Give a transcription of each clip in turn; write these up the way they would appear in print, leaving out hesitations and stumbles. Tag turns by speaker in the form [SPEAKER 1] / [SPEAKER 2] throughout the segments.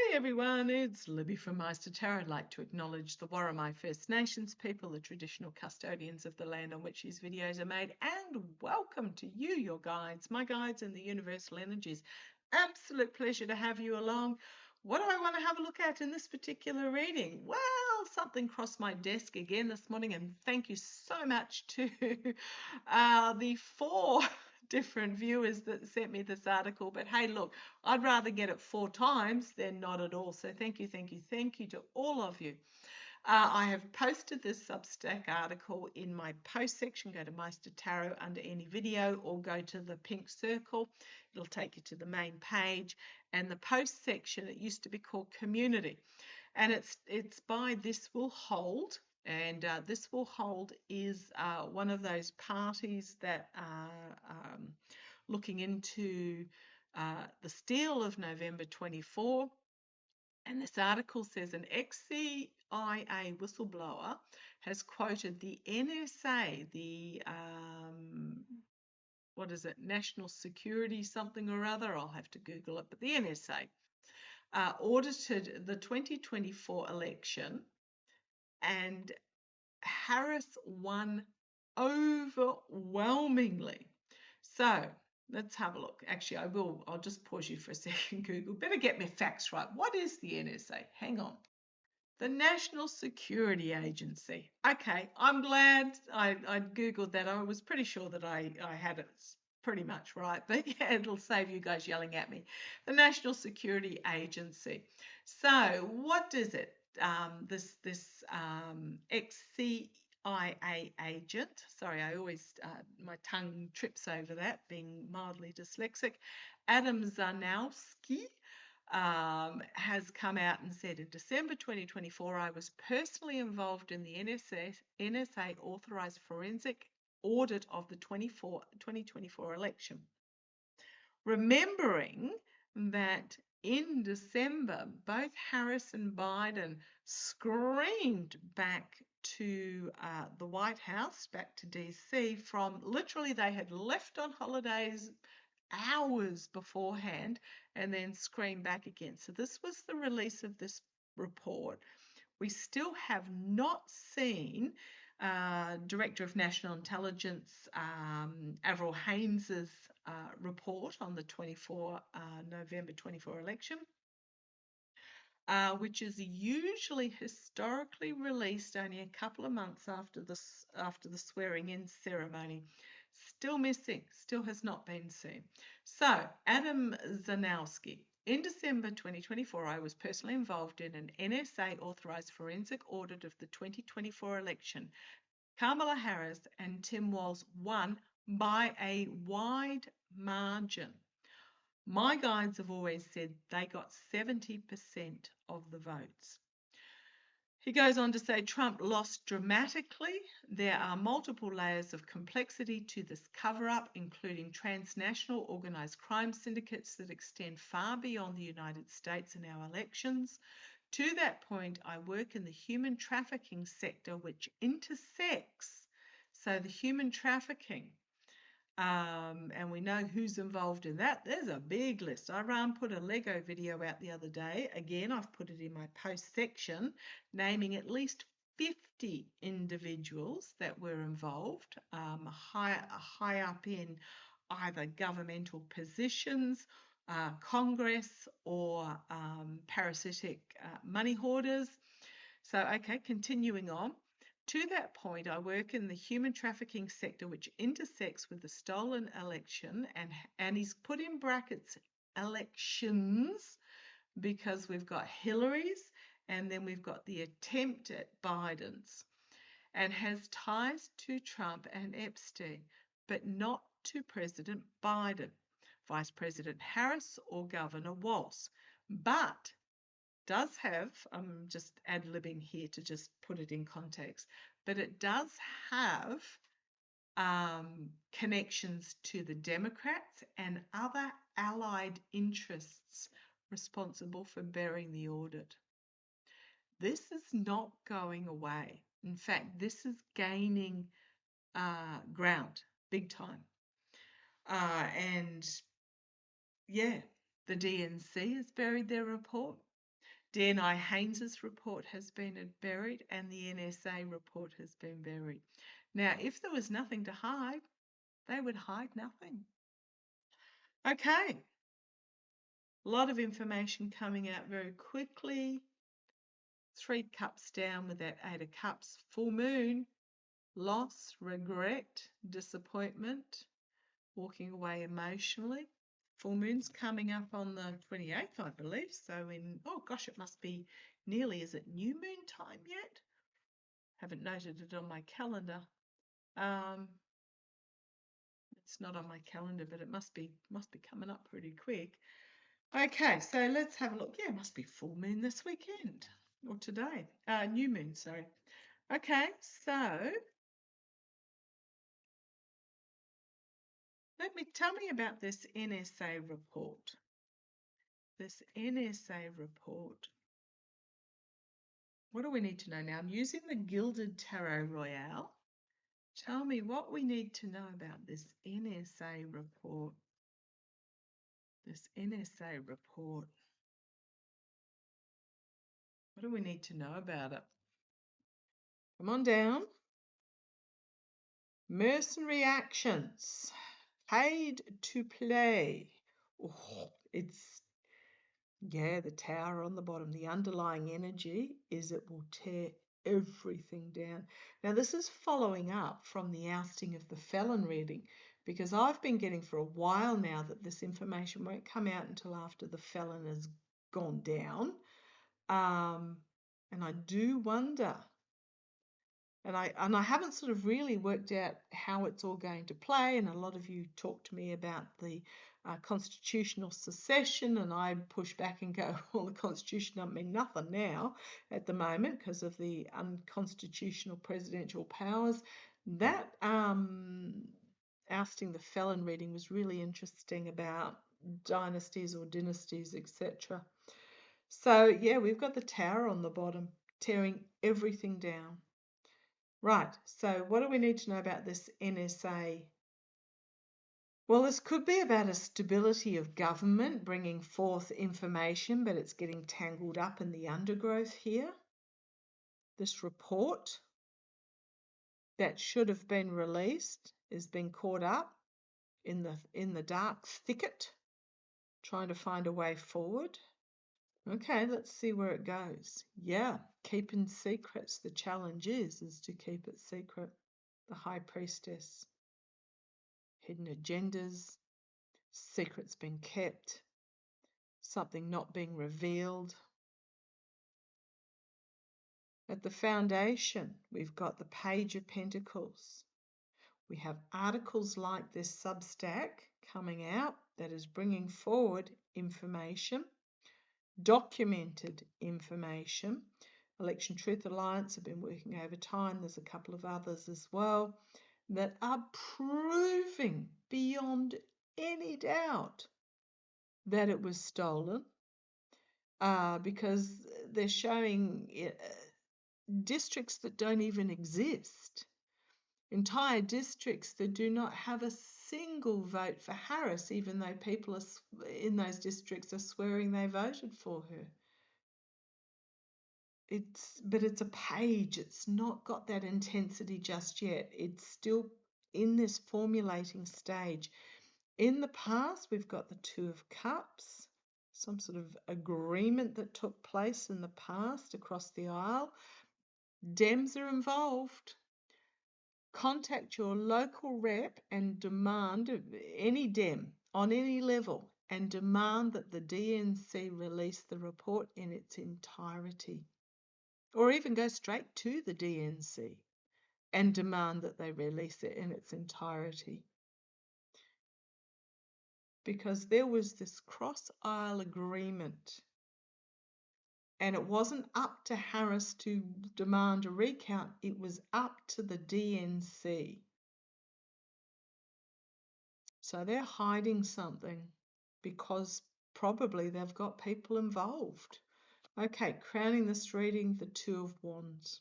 [SPEAKER 1] Hey everyone, it's Libby from maighstirtarot. I'd like to acknowledge the Warramai First Nations people, the traditional custodians of the land on which these videos are made, and welcome to you, your guides, my guides in the universal energies. Absolute pleasure to have you along. What do I want to have a look at in this particular reading? Well, something crossed my desk again this morning, and thank you so much to the 4 different viewers that sent me this article. But hey, look, I'd rather get it 4 times than not at all. So thank you to all of you. I have posted this Substack article in my post section. Go to maighstirtarot under any video or go to the pink circle. It'll take you to the main page. And the post section, it used to be called Community. And it's by This Will Hold. And This Will Hold is one of those parties that are looking into the steal of November 24. And this article says an ex-CIA whistleblower has quoted the NSA, the what is it, National Security something or other, I'll have to Google it, but the NSA audited the 2024 election, and Harris won overwhelmingly. So let's have a look. Actually, I'll just pause you for a second, Google. Better get my facts right. What is the NSA? Hang on. The National Security Agency. Okay, I'm glad I Googled that. I was pretty sure that I had it pretty much right, but yeah, it'll save you guys yelling at me. The National Security Agency. So what is it? This ex-CIA agent. Sorry, I always my tongue trips over that, being mildly dyslexic. Adam Zarnowski has come out and said in December 2024, I was personally involved in the NSA authorized forensic audit of the 2024 election. Remembering that in December, both Harris and Biden screamed back to the White House, back to DC, from literally they had left on holidays hours beforehand and then screamed back again. So this was the release of this report. We still have not seen Director of National Intelligence Avril Haines' report on the November 24 election, which is usually historically released only a couple of months after the swearing-in ceremony. Still missing, still has not been seen. So, Adam Zarnowski. In December 2024, I was personally involved in an NSA-authorized forensic audit of the 2024 election. Kamala Harris and Tim Walz won by a wide margin. My guides have always said they got 70% of the votes. He goes on to say Trump lost dramatically. There are multiple layers of complexity to this cover-up, including transnational organised crime syndicates that extend far beyond the United States and our elections. To that point, I work in the human trafficking sector, which intersects. So the human trafficking, and we know who's involved in that. There's a big list. I put a Lego video out the other day. Again, I've put it in my post section, naming at least 50 individuals that were involved, high up in either governmental positions, Congress, or parasitic money hoarders. So, okay, continuing on. To that point, I work in the human trafficking sector, which intersects with the stolen election, and he's put in brackets elections because we've got Hillary's and then we've got the attempt at Biden's, and has ties to Trump and Epstein, but not to President Biden, Vice President Harris, or Governor Walz, but does have, I'm just ad-libbing here to just put it in context, but it does have connections to the Democrats and other allied interests responsible for bearing the audit. This is not going away. In fact, this is gaining ground big time. And yeah, the DNC has buried their report. DNI Haynes's report has been buried and the NSA report has been buried. Now, if there was nothing to hide, they would hide nothing. Okay. A lot of information coming out very quickly. 3 cups down with that 8 of cups. Full moon, loss, regret, disappointment, walking away emotionally. Full moon's coming up on the 28th, I believe. So oh gosh, it must be nearly, is it new moon time yet? Haven't noted it on my calendar. It's not on my calendar, but it must be coming up pretty quick. Okay, so let's have a look. Yeah, it must be full moon this weekend or today. New moon, sorry. Okay, so tell me about this NSA report. This NSA report. What do we need to know now? I'm using the Gilded Tarot Royale. Tell me what we need to know about this NSA report. This NSA report. What do we need to know about it? Come on down. Mercenary actions. Paid to play. Oh, the tower on the bottom. The underlying energy is it will tear everything down. Now, this is following up from the ousting of the felon reading, because I've been getting for a while now that this information won't come out until after the felon has gone down. And I do wonder, and I haven't sort of really worked out how it's all going to play, and a lot of you talk to me about the constitutional secession, and I push back and go, well, the Constitution doesn't mean nothing now at the moment because of the unconstitutional presidential powers. That ousting the felon reading was really interesting about dynasties or dynasties, etc. So, yeah, we've got the tower on the bottom, tearing everything down. Right, so what do we need to know about this NSA? Well, this could be about a stability of government bringing forth information, but it's getting tangled up in the undergrowth here. This report that should have been released is being caught up in the dark thicket, trying to find a way forward. Okay, let's see where it goes. Yeah, keeping secrets. The challenge is to keep it secret. The High Priestess. Hidden agendas. Secrets being kept. Something not being revealed. At the foundation, we've got the Page of Pentacles. We have articles like this Substack coming out that is bringing forward information. Documented information. Election Truth Alliance have been working overtime. There's a couple of others as well that are proving beyond any doubt that it was stolen, because they're showing districts that don't even exist. Entire districts that do not have a single vote for Harris, even though people in those districts are swearing they voted for her. But it's a page. It's not got that intensity just yet. It's still in this formulating stage. In the past, we've got the Two of Cups, some sort of agreement that took place in the past across the aisle. Dems are involved. Contact your local rep and demand, any Dem on any level, and demand that the DNC release the report in its entirety. Or even go straight to the DNC and demand that they release it in its entirety. Because there was this cross-aisle agreement, and it wasn't up to Harris to demand a recount, it was up to the DNC. So they're hiding something because probably they've got people involved. Okay, crowning this reading, the Two of Wands.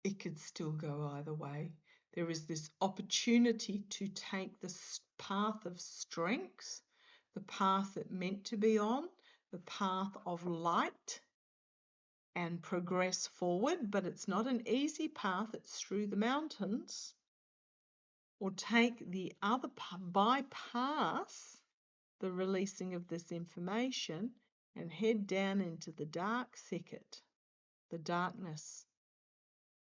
[SPEAKER 1] It could still go either way. There is this opportunity to take the path of strength, the path that meant to be on, the path of light and progress forward, but it's not an easy path. It's through the mountains. Or take the other bypass the releasing of this information and head down into the dark thicket, the darkness,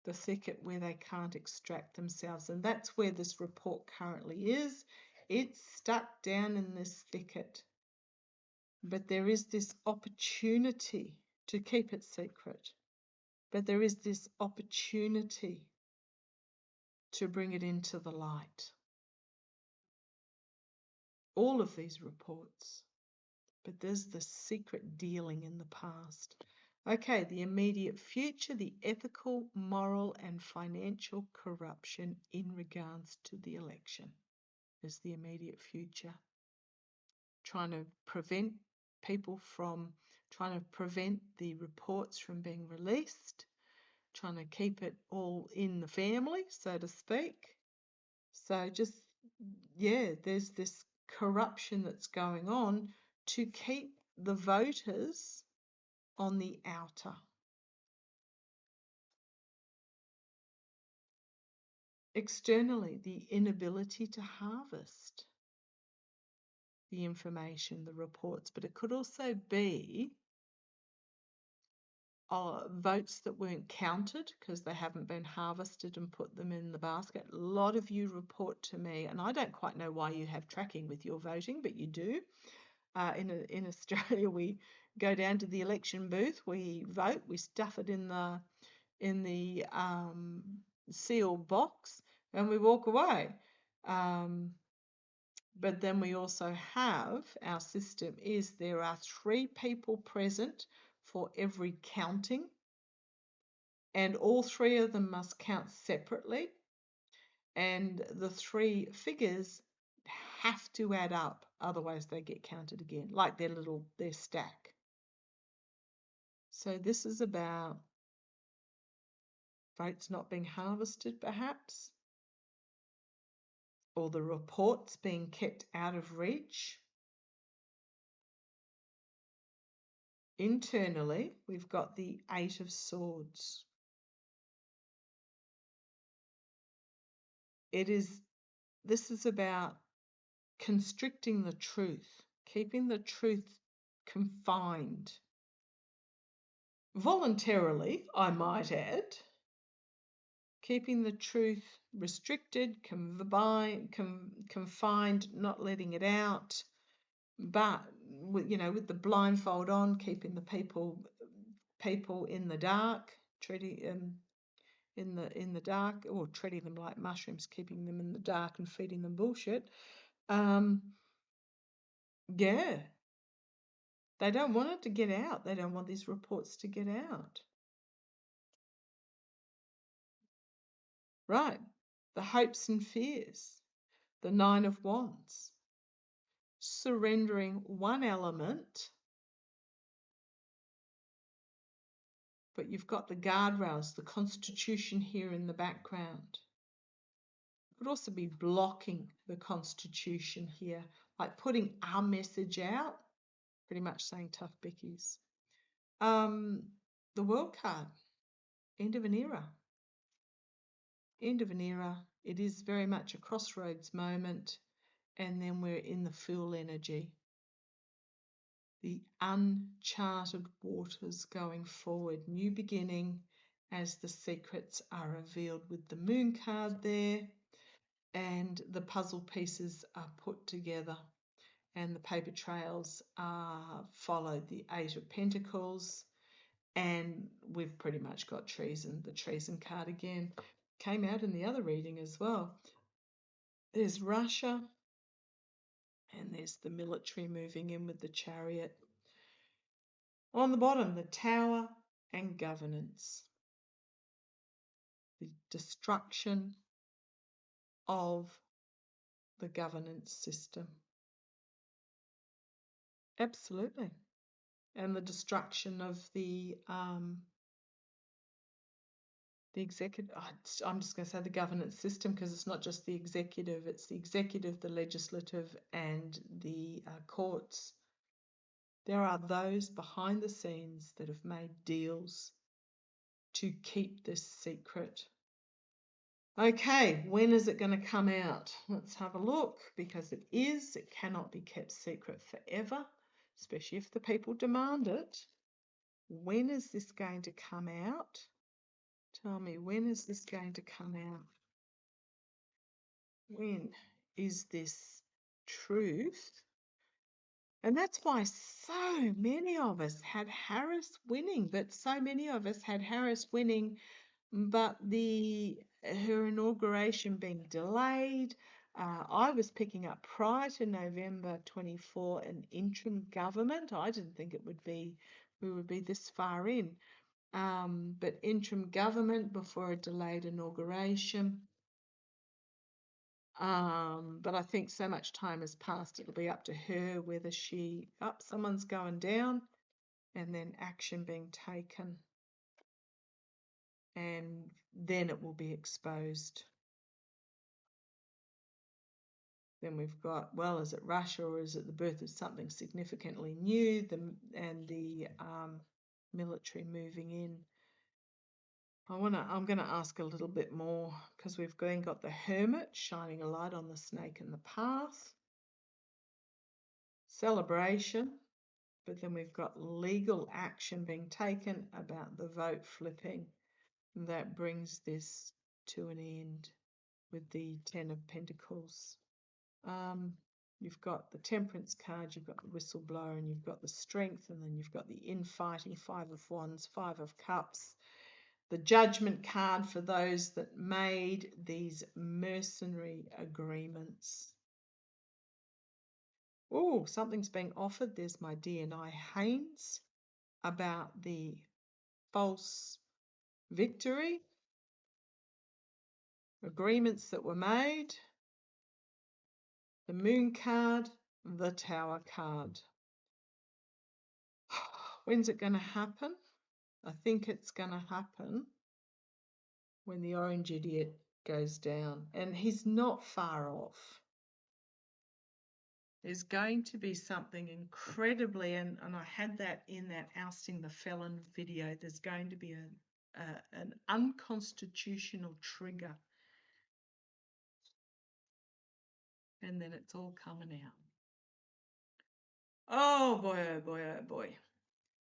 [SPEAKER 1] the thicket where they can't extract themselves. And that's where this report currently is. It's stuck down in this thicket. But there is this opportunity to keep it secret. But there is this opportunity to bring it into the light. All of these reports. But there's the secret dealing in the past. Okay, the immediate future, the ethical, moral, and financial corruption in regards to the election is the immediate future. Trying to prevent the reports from being released, trying to keep it all in the family, so to speak. So just, there's this corruption that's going on to keep the voters on the outer. Externally, the inability to harvest the information, the reports, but it could also be votes that weren't counted because they haven't been harvested and put them in the basket. A lot of you report to me, and I don't quite know why you have tracking with your voting, but you do. In Australia, we go down to the election booth, we vote, we stuff it in the sealed box, and we walk away. But then we also have, our system is there are 3 people present for every counting, and all 3 of them must count separately, and the 3 figures have to add up, otherwise they get counted again, like their stack. So this is about votes not being harvested, perhaps, or the reports being kept out of reach. Internally, we've got the 8 of Swords. This is about constricting the truth, keeping the truth confined. Voluntarily, I might add. Keeping the truth restricted, confined, not letting it out, but with the blindfold on, keeping the people in the dark, treating in the dark, or treating them like mushrooms, keeping them in the dark and feeding them bullshit. They don't want it to get out. They don't want these reports to get out. Right, the hopes and fears, the 9 of Wands, surrendering one element, but you've got the guardrails, the Constitution here in the background. It could also be blocking the Constitution here, like putting our message out, pretty much saying tough bickies. The World card, end of an era. End of an era. It is very much a crossroads moment, and then we're in the Fool energy. The uncharted waters going forward, new beginning as the secrets are revealed with the Moon card there, and the puzzle pieces are put together, and the paper trails follow the 8 of Pentacles, and we've pretty much got treason. The treason card again came out in the other reading as well. There's Russia, and there's the military moving in with the Chariot. On the bottom, the Tower and governance. The destruction of the governance system. Absolutely. And the destruction of the executive, I'm just going to say the governance system, because it's not just the executive, it's the executive, the legislative, and the courts. There are those behind the scenes that have made deals to keep this secret. Okay, when is it going to come out? Let's have a look, because it cannot be kept secret forever, especially if the people demand it. When is this going to come out? Tell me, when is this going to come out? When is this truth? And that's why so many of us had Harris winning, but her inauguration being delayed. I was picking up prior to November 24 an interim government. I didn't think we would be this far in. But interim government before a delayed inauguration. But I think so much time has passed, it'll be up to her whether someone's going down, and then action being taken. And then it will be exposed. Then we've got, well, is it Russia or is it the birth of something significantly new? The military moving in. I'm going to ask a little bit more, because we've then got the Hermit shining a light on the snake in the path. Celebration. But then we've got legal action being taken about the vote flipping. That brings this to an end with the Ten of Pentacles. You've got the Temperance card, you've got the whistleblower, and you've got the Strength, and then you've got the infighting, Five of Wands, Five of Cups. The Judgment card for those that made these mercenary agreements. Oh, something's being offered. There's my DNI Haynes about the false victory. Agreements that were made. The Moon card, the Tower card. When's it going to happen? I think it's going to happen when the Orange Idiot goes down. And he's not far off. There's going to be something incredibly, and I had that in that Ousting the Felon video, there's going to be an unconstitutional trigger. And then it's all coming out. Oh boy, oh boy, oh boy.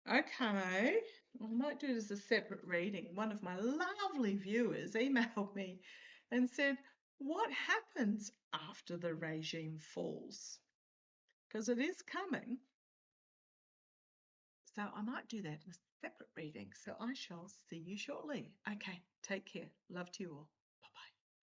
[SPEAKER 1] Okay, I might do it as a separate reading. One of my lovely viewers emailed me and said, what happens after the regime falls? Because it is coming. So I might do that in a separate reading. So I shall see you shortly. Okay, take care. Love to you all.